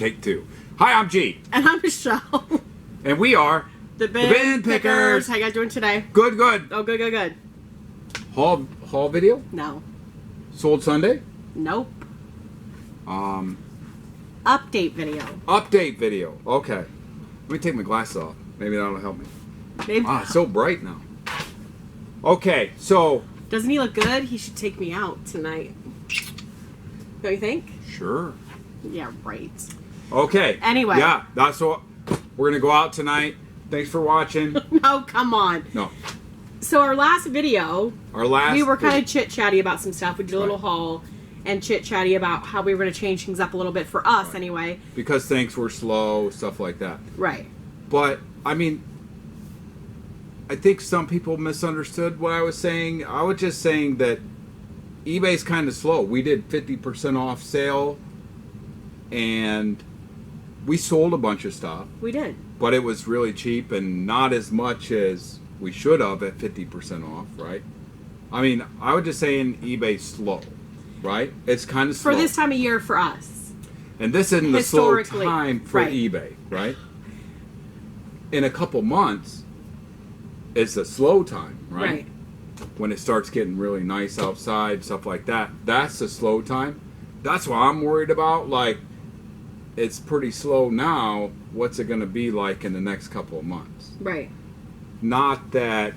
Take 2. Hi, I'm G. And I'm Michelle. And we are The Bin Pickers. How you guys doing today? Good, good. Oh, good, good, good. Haul video? No. Sold Sunday? Nope. Update video. Update video. Okay. Let me take my glasses off. Maybe that'll help me. Maybe. It's so bright now. Okay, so... Doesn't he look good? He should take me out tonight. Don't you think? Sure. Yeah, right. Okay. Anyway. Yeah, that's what... We're going to go out tonight. Thanks for watching. No, come on. No. So our last video... We were kind of chit-chatty about some stuff. We did a little haul and chit-chatty about how we were going to change things up a little bit for us anyway. Because things were slow, stuff like that. Right. But, I mean... I think some people misunderstood what I was saying. I was just saying that eBay's kind of slow. We did 50% off sale, and we sold a bunch of stuff. We did. But it was really cheap and not as much as we should have at 50% off, right? I mean, I was just saying eBay's slow, right? It's kind of slow. For this time of year for us. And this isn't the slow time for eBay, right? In a couple months... It's a slow time, right? When it starts getting really nice outside, stuff like that. That's a slow time. That's what I'm worried about. Like, it's pretty slow now. What's it going to be like in the next couple of months? Right. Not that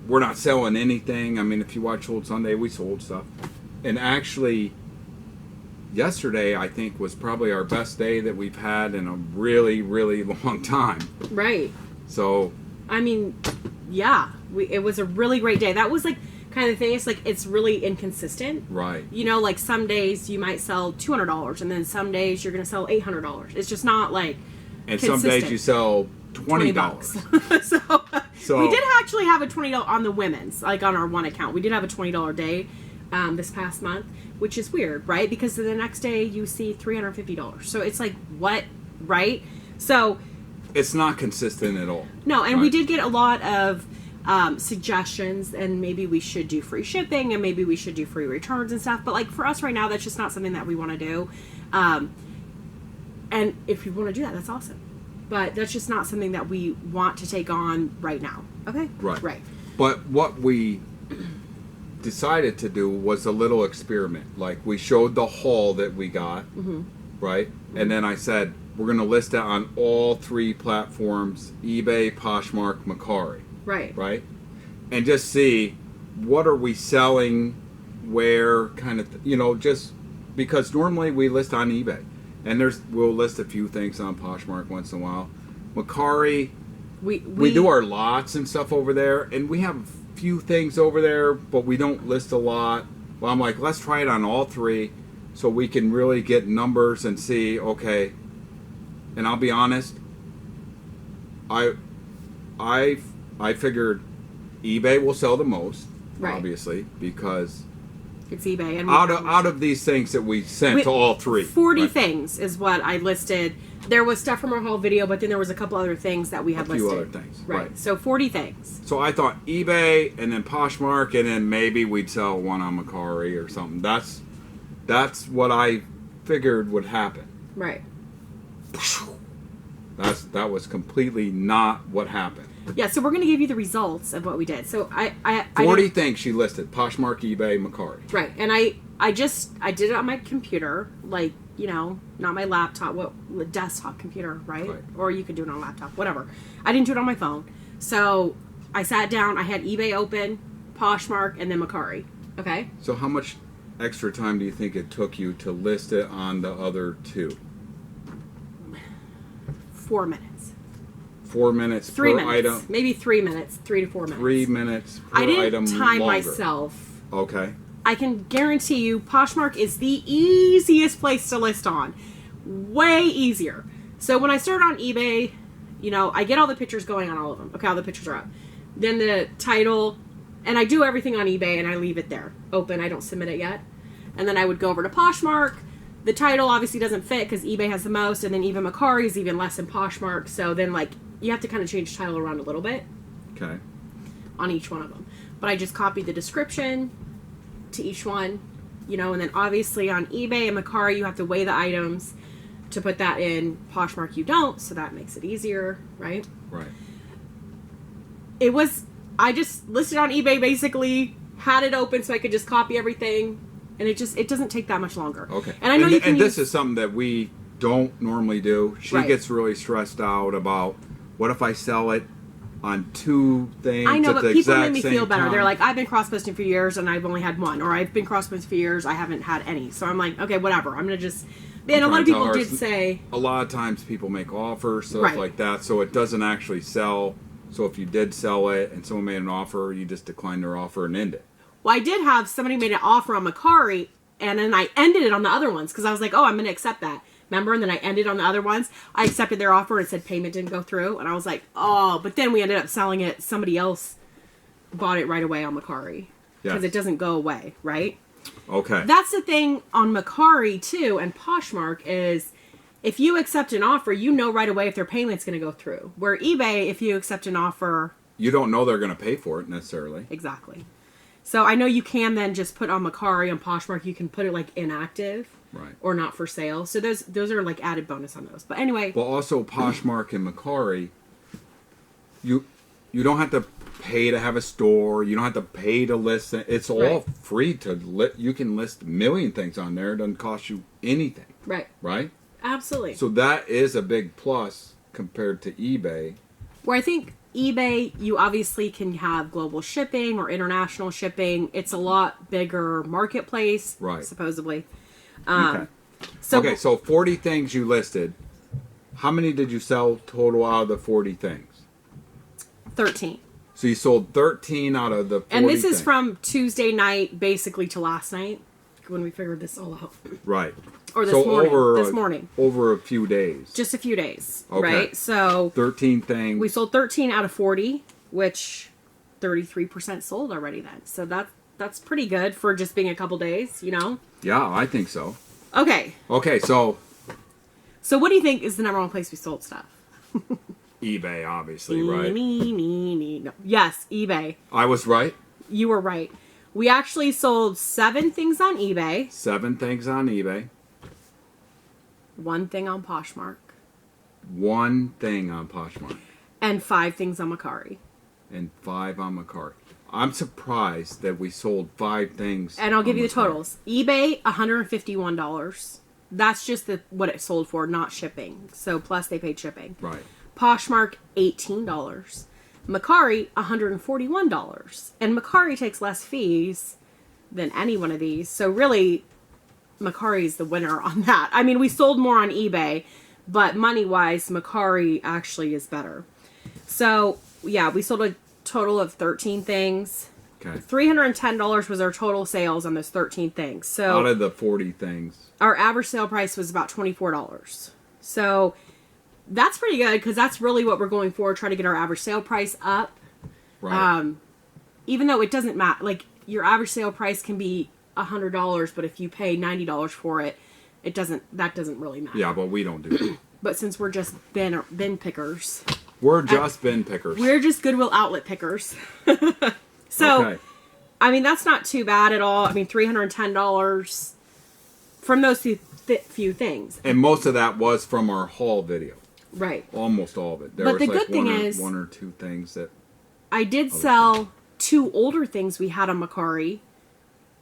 we're not selling anything. I mean, if you watch Sold Sunday, we sold stuff. And actually, yesterday, I think, was probably our best day that we've had in a really, really long time. Right. So... I mean, yeah, it was a really great day. That was like kind of the thing. It's like it's really inconsistent, right? You know, like some days you might sell $200, and then some days you're going to sell $800. It's just not like and consistent. Some days you sell $20. so we did actually have a $20 on the women's, like on our one account. We did have a $20 day this past month, which is weird, right? Because the next day you see $350. So it's like what, right? So. It's not consistent at all. No, and we did get a lot of suggestions, and maybe we should do free shipping, and maybe we should do free returns and stuff. But like for us right now, that's just not something that we want to do. And if you want to do that, that's awesome. But that's just not something that we want to take on right now. Okay? Right. Right. But what we decided to do was a little experiment. Like we showed the haul that we got, right? And then I said, we're going to list it on all 3 platforms, eBay, Poshmark, Mercari. Right. Right? And just see what are we selling, where kind of, you know, just because normally we list on eBay. And we'll list a few things on Poshmark once in a while. Mercari, we do our lots and stuff over there, and we have a few things over there, but we don't list a lot. Well, I'm like, let's try it on all 3 so we can really get numbers and see, okay. And I'll be honest, I figured eBay will sell the most, obviously, because it's eBay. And out of these things that we sent to all 3. 40 things is what I listed. There was stuff from our whole video, but then there was a couple other things that we had listed. A few other things. Right. So 40 things. So I thought eBay and then Poshmark, and then maybe we'd sell one on Mercari or something. That's what I figured would happen. Right. That was completely not what happened. Yeah, so we're going to give you the results of what we did. So I 40 things she listed: Poshmark, eBay, Mercari. Right, and I did it on my computer, like, you know, not my laptop, desktop computer, right? Or you could do it on a laptop, whatever. I didn't do it on my phone. So I sat down. I had eBay open, Poshmark, and then Mercari. Okay. So how much extra time do you think it took you to list it on the other 2? 4 minutes. 4 minutes 3 per minutes. item? Maybe 3 minutes. 3 to 4 minutes. 3 minutes per item. I didn't time longer. myself. Okay. I can guarantee you Poshmark is the easiest place to list on. Way easier. So when I start on eBay, you know, I get all the pictures going on all of them. Okay, all the pictures are up. Then the title, and I do everything on eBay and I leave it there. Open, I don't submit it yet. And then I would go over to Poshmark. The title obviously doesn't fit because eBay has the most, and then even Mercari is even less than Poshmark. So then, like, you have to kind of change title around a little bit. Okay. On each one of them. But I just copied the description to each one, you know, and then obviously on eBay and Mercari, you have to weigh the items. to put that in. Poshmark, you don't, so that makes it easier, right? Right. I just listed on eBay, basically had it open so I could just copy everything, and it doesn't take that much longer. Okay. And I know you can this is something that we don't normally do. She Right. gets really stressed out about, what if I sell it on 2 things I know, at but the people exact make me same feel better. time? They're like, I've been cross-posting for years and I've only had one, or I've been cross-posting for years, I haven't had any. So I'm like, okay, whatever. I'm gonna just. And a lot of people did say. A lot of times people make offers, stuff Right. like that, so it doesn't actually sell. So if you did sell it and someone made an offer, you just decline their offer and end it. Well, I did have somebody made an offer on Mercari, and then I ended it on the other ones because I was like, oh, I'm going to accept that. Remember? And then I ended on the other ones. I accepted their offer and it said payment didn't go through. And I was like, oh, but then we ended up selling it. Somebody else bought it right away on Mercari because it doesn't go away, right? Okay. That's the thing on Mercari, too, and Poshmark is if you accept an offer, you know right away if their payment's going to go through. Where eBay, if you accept an offer... You don't know they're going to pay for it, necessarily. Exactly. So I know you can then just put on Mercari, on Poshmark, you can put it like inactive. Right. Or not for sale. So those are like added bonus on those. But anyway. Well, also Poshmark and Mercari, you don't have to pay to have a store. You don't have to pay to list it. It's all Right. free to you can list a million things on there. It doesn't cost you anything. Right. Right? Absolutely. So that is a big plus compared to eBay. Where I think eBay, you obviously can have global shipping or international shipping. It's a lot bigger marketplace, Right. supposedly. Okay. So, So 40 things you listed. How many did you sell total out of the 40 things? 13. So you sold 13 out of the 40 And this is things. from Tuesday night, basically, to last night, when we figured this all out. Right. Or this So morning. Over a few days. Just a few days, Okay. right? So 13 things. we sold 13 out of 40, which 33% sold already then. So that's pretty good for just being a couple days, you know? Yeah, I think so. Okay. Okay, so So what do you think is the number one place we sold stuff? eBay, obviously, right? No. Yes, eBay. I was right. You were right. We actually sold 7 things on eBay. 7 things on eBay. 1 thing on Poshmark. 1 thing on Poshmark. And 5 things on Mercari. And 5 on Mercari. I'm surprised that we sold 5 things. And I'll give on you the Mercari. totals. eBay, $151. That's just what it sold for, not shipping. So plus they paid shipping. Right. Poshmark, $18. Mercari, $141. And Mercari takes less fees than any one of these. So really, Mercari is the winner on that. I mean, we sold more on eBay, but money-wise, Mercari actually is better. So, yeah, we sold a total of 13 things. Okay. $310 was our total sales on those 13 things. So Out of the 40 things. our average sale price was about $24. So that's pretty good because that's really what we're going for, try to get our average sale price up. Right. Even though it doesn't matter, like your average sale price can be $100, but if you pay $90 for it, that doesn't really matter. Yeah, but we don't do that. But since we're just bin pickers, We're just bin pickers. we're just Goodwill outlet pickers. So, Okay. I mean, that's not too bad at all. I mean, $310 from those few things. And most of that was from our haul video. Right. Almost all of it. There But was the like good thing is- one or two things that... I did sell 2 older things we had on Mercari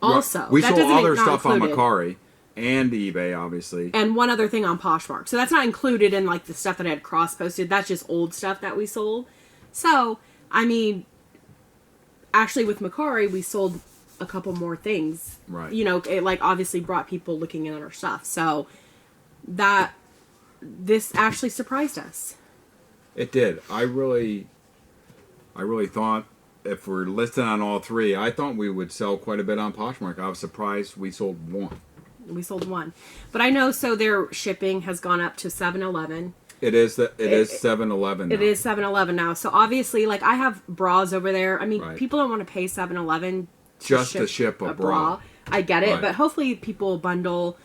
also. We That sold doesn't other not stuff on included. Mercari and eBay, obviously. And 1 other thing on Poshmark. So that's not included in like the stuff that I had cross-posted. That's just old stuff that we sold. So, I mean, actually with Mercari, we sold a couple more things. Right. You know, it like obviously brought people looking at our stuff. So this actually surprised us. It did. I really thought if we're listed on all 3, I thought we would sell quite a bit on Poshmark. I was surprised we sold 1. We sold 1. But I know, so their shipping has gone up to 7-Eleven. It is 7-Eleven. It is 7-Eleven now. So obviously, like, I have bras over there. I mean, Right. people don't want to pay 7-Eleven Just to ship a bra. I get it. Right. But hopefully people bundle,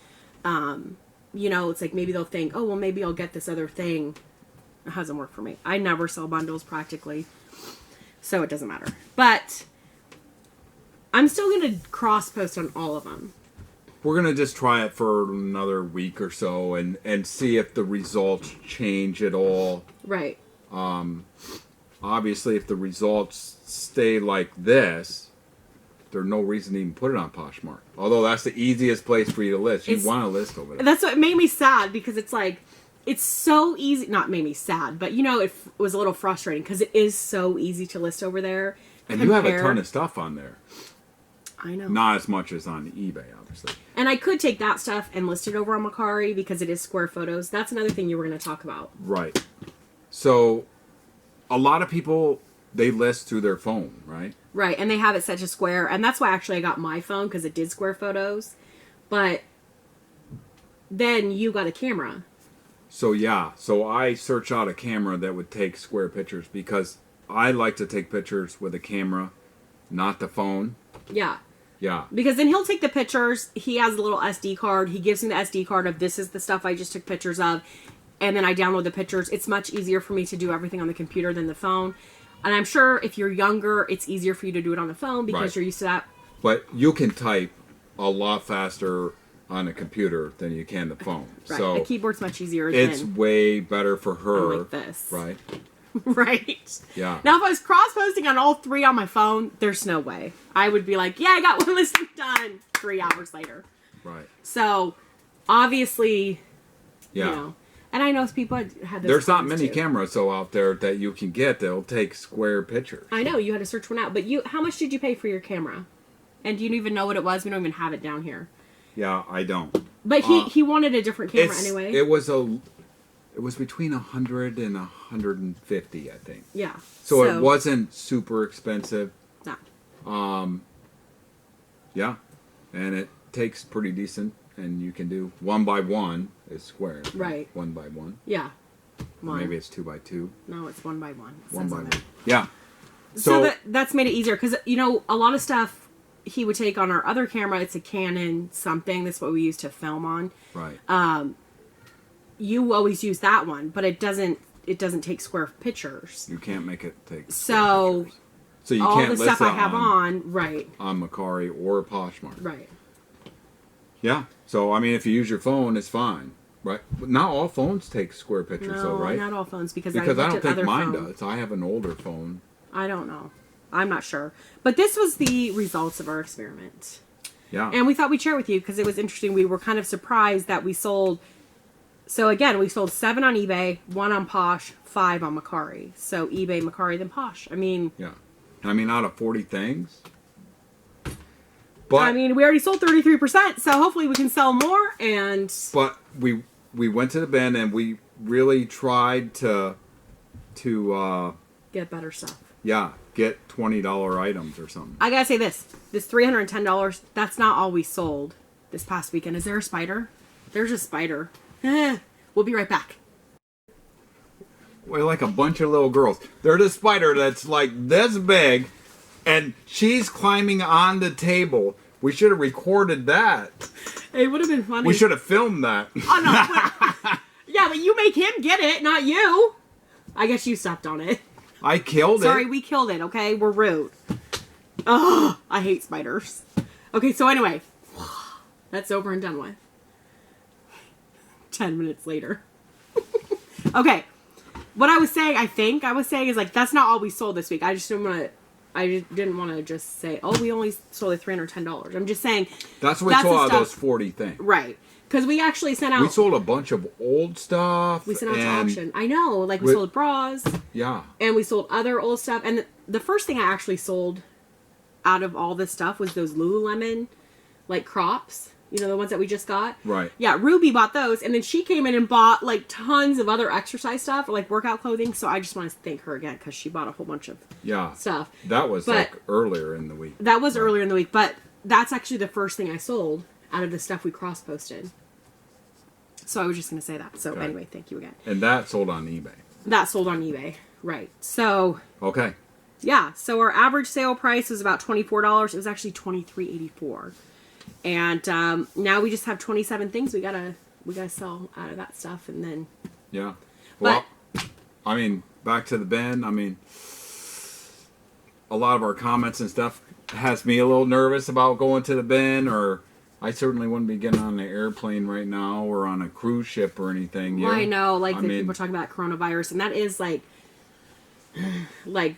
you know, it's like maybe they'll think, oh, well, maybe I'll get this other thing. It hasn't worked for me. I never sell bundles practically. So it doesn't matter. But I'm still going to cross-post on all of them. we're gonna just try it for another week or so and see if the results change at all. Right. Obviously, if the results stay like this, there's no reason to even put it on Poshmark. Although that's the easiest place for you to list. You want to list over there. That's what made me sad, because it's like, it's so easy. Not made me sad, but you know, it was a little frustrating because it is so easy to list over there. And you have a ton of stuff on there. I know. Not as much as on eBay, obviously. And I could take that stuff and list it over on Mercari because it is square photos. That's another thing you were going to talk about. Right. So, a lot of people, they list through their phone, right? Right, and they have it set to square. And that's why actually I got my phone, because it did square photos. But then you got a camera. So, yeah. So, I searched out a camera that would take square pictures because I like to take pictures with a camera, not the phone. Yeah. Yeah. Because then he'll take the pictures. He has a little SD card. He gives me the SD card of this is the stuff I just took pictures of. And then I download the pictures. It's much easier for me to do everything on the computer than the phone. And I'm sure if you're younger, it's easier for you to do it on the phone because you're used to that. But you can type a lot faster on a computer than you can the phone. Right. So a keyboard's much easier. It's way better for her. Like this. Right. Right. Yeah. Now, if I was cross-posting on all three on my phone, there's no way. I would be like, yeah, I got one listing done 3 hours later. Right. So, obviously, yeah. You know, and I know people had those. There's not many cameras out there that you can get that'll take square pictures. I know, you had to search one out. But how much did you pay for your camera? And do you even know what it was? We don't even have it down here. Yeah, I don't. But he wanted a different camera anyway. It was between 100 and 150, I think. Yeah. So it wasn't super expensive. No. Yeah. And it takes pretty decent, and you can do 1 by 1 is square. Right. 1 by 1. Yeah. Maybe it's 2 by 2. No, it's 1 by 1. 1 by 1. Yeah. So that's made it easier because, you know, a lot of stuff he would take on our other camera. It's a Canon something. That's what we use to film on. Right. You always use that one, but it doesn't take square pictures. You can't make it take square pictures. So you can't list stuff I have on Mercari or Poshmark. Right. Yeah. So I mean, if you use your phone, it's fine. Right. But not all phones take square pictures, though, right? Not all phones because I don't think mine does. I have an older phone. I don't know. I'm not sure. But this was the results of our experiment. Yeah. And we thought we'd share with you because it was interesting. We were kind of surprised that we sold. So again, we sold 7 on eBay, 1 on Posh, 5 on Mercari. So eBay, Mercari, then Posh. I mean... Yeah. I mean, out of 40 things. But I mean, we already sold 33%, so hopefully we can sell more, and... But we went to the bin, and we really tried to get better stuff. Yeah, get $20 items or something. I gotta say this $310, that's not all we sold this past weekend. Is there a spider? There's a spider. We'll be right back. We're like a bunch of little girls. There's a spider that's like this big, and she's climbing on the table. We should have recorded that. It would have been funny. We should have filmed that. Oh, no. Yeah, but you make him get it, not you. I guess you stepped on it. I killed it. Sorry, we killed it, okay? We're rude. Ugh, I hate spiders. Okay, so anyway, that's over and done with. 10 minutes later. Okay, what I was saying, is like, that's not all we sold this week. I just didn't want to just say, oh, we only sold it $310. I'm just saying. That's what we sold out of those 40 things. Right. Because we actually sent out. We sold a bunch of old stuff. We sent out to auction. I know. Like, we sold bras. Yeah. And we sold other old stuff. And the first thing I actually sold out of all this stuff was those Lululemon, like, crops. You know, the ones that we just got? Right. Yeah, Ruby bought those. And then she came in and bought, like, tons of other exercise stuff, like workout clothing. So I just want to thank her again because she bought a whole bunch of stuff. That was, like, earlier in the week. That was earlier in the week. But that's actually the first thing I sold out of the stuff we cross-posted. So I was just going to say that. So anyway, thank you again. And that sold on eBay. That sold on eBay. Right. So. Okay. Yeah. So our average sale price was about $24. It was actually $23.84. And now we just have 27 things we gotta sell out of that stuff, and then. Yeah. Well, I mean, back to the bin. I mean, a lot of our comments and stuff has me a little nervous about going to the bin or I certainly wouldn't be getting on an airplane right now or on a cruise ship or anything. Well, I know, like, I the mean, people talking about coronavirus, and that is, like,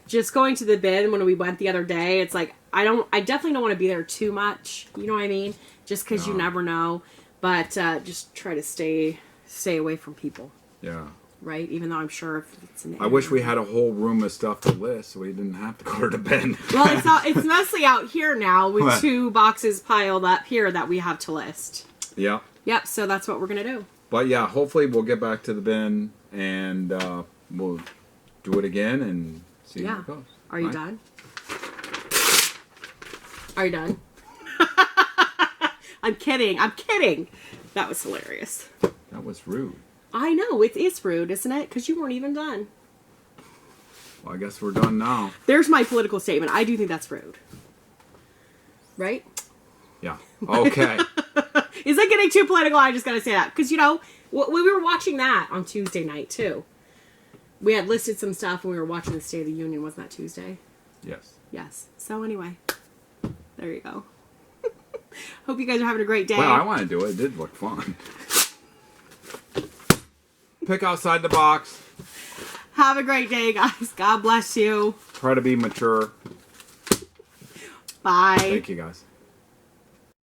just going to the bin when we went the other day, it's like, I definitely don't want to be there too much, you know what I mean? Just because you never know, but just try to stay away from people. Yeah. Right? Even though I'm sure if it's an I wish we had a whole room of stuff to list so we didn't have to go to the bin. Well, it's mostly out here now with 2 boxes piled up here that we have to list. Yeah. Yep, so that's what we're going to do. But yeah, hopefully we'll get back to the bin and we'll do it again and see how it goes. Are you done? Are you done? I'm kidding. That was hilarious. That was rude. I know, it is rude, isn't it? Because you weren't even done. Well, I guess we're done now. There's my political statement. I do think that's rude. Right? Yeah. Okay. Is that getting too political? I just gotta say that. Because, you know, we were watching that on Tuesday night, too. We had listed some stuff and we were watching the State of the Union. Wasn't that Tuesday? Yes. Yes. So anyway, there you go. Hope you guys are having a great day. Well, I want to do it. It did look fun. Pick outside the box. Have a great day, guys. God bless you. Try to be mature. Bye. Thank you, guys.